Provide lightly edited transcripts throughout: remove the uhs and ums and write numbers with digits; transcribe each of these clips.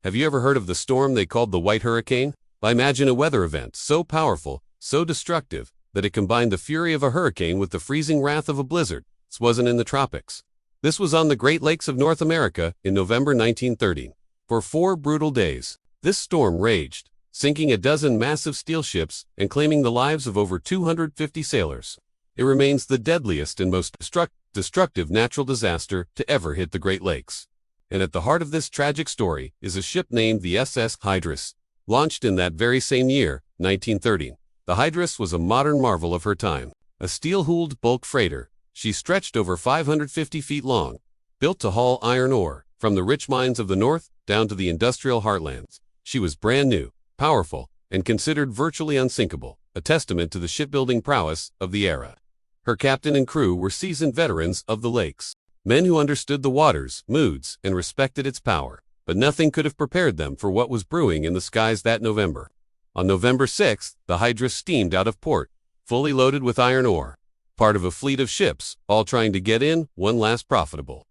Have you ever heard of the storm they called the White Hurricane? Imagine a weather event so powerful, so destructive, that it combined the fury of a hurricane with the freezing wrath of a blizzard. This wasn't in the tropics. This was on the Great Lakes of North America in November 1913. For 4 brutal days, this storm raged, sinking a dozen massive steel ships and claiming the lives of over 250 sailors. It remains the deadliest and most destructive natural disaster to ever hit the Great Lakes. And at the heart of this tragic story is a ship named the SS Hydrus. Launched in that very same year, 1930, the Hydrus was a modern marvel of her time. A steel-hulled bulk freighter, she stretched over 550 feet long, built to haul iron ore from the rich mines of the north down to the industrial heartlands. She was brand new, powerful, and considered virtually unsinkable, a testament to the shipbuilding prowess of the era. Her captain and crew were seasoned veterans of the lakes, men who understood the water's moods and respected its power. But nothing could have prepared them for what was brewing in the skies that November. On November 6th, the Hydrus steamed out of port, fully loaded with iron ore, part of a fleet of ships, all trying to get in one last profitable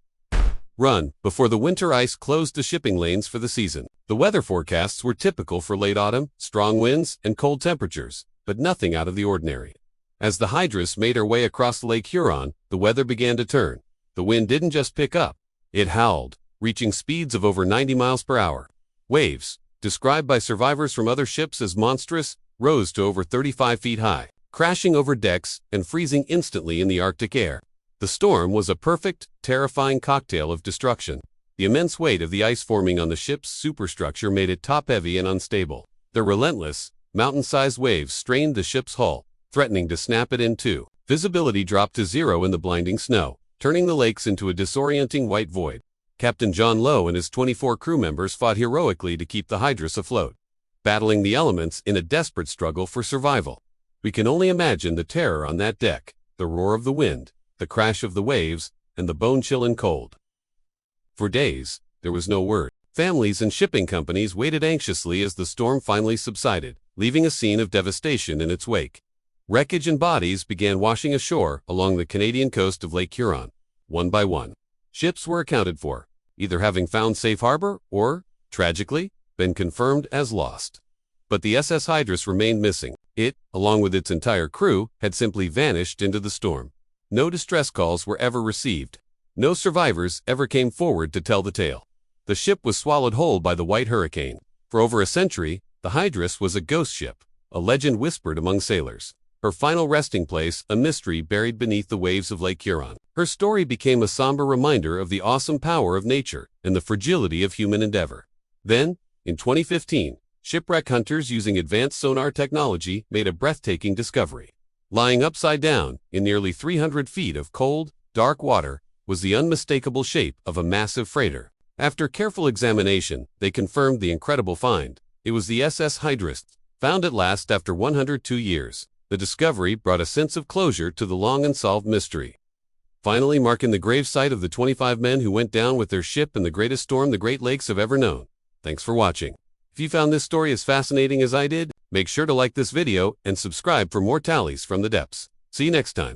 run before the winter ice closed the shipping lanes for the season. The weather forecasts were typical for late autumn, strong winds, and cold temperatures, but nothing out of the ordinary. As the Hydrus made her way across Lake Huron, the weather began to turn. The wind didn't just pick up, it howled, reaching speeds of over 90 miles per hour. Waves, described by survivors from other ships as monstrous, rose to over 35 feet high, crashing over decks and freezing instantly in the Arctic air. The storm was a perfect, terrifying cocktail of destruction. The immense weight of the ice forming on the ship's superstructure made it top-heavy and unstable. The relentless, mountain-sized waves strained the ship's hull, threatening to snap it in two. Visibility dropped to zero in the blinding snow, turning the lakes into a disorienting white void. Captain John Lowe and his 24 crew members fought heroically to keep the Hydrus afloat, battling the elements in a desperate struggle for survival. We can only imagine the terror on that deck, the roar of the wind, the crash of the waves, and the bone-chilling cold. For days, there was no word. Families and shipping companies waited anxiously as the storm finally subsided, leaving a scene of devastation in its wake. Wreckage and bodies began washing ashore along the Canadian coast of Lake Huron. One by one, ships were accounted for, either having found safe harbor or, tragically, been confirmed as lost. But the SS Hydrus remained missing. It, along with its entire crew, had simply vanished into the storm. No distress calls were ever received. No survivors ever came forward to tell the tale. The ship was swallowed whole by the White Hurricane. For over a century, the Hydrus was a ghost ship, a legend whispered among sailors. Her final resting place, a mystery buried beneath the waves of Lake Huron. Her story became a somber reminder of the awesome power of nature and the fragility of human endeavor. Then, in 2015, shipwreck hunters using advanced sonar technology made a breathtaking discovery. Lying upside down, in nearly 300 feet of cold, dark water, was the unmistakable shape of a massive freighter. After careful examination, they confirmed the incredible find. It was the SS Hydrus, found at last after 102 years. The discovery brought a sense of closure to the long-unsolved mystery, finally marking the gravesite of the 25 men who went down with their ship in the greatest storm the Great Lakes have ever known. Thanks for watching. If you found this story as fascinating as I did, make sure to like this video and subscribe for more tallies from the depths. See you next time.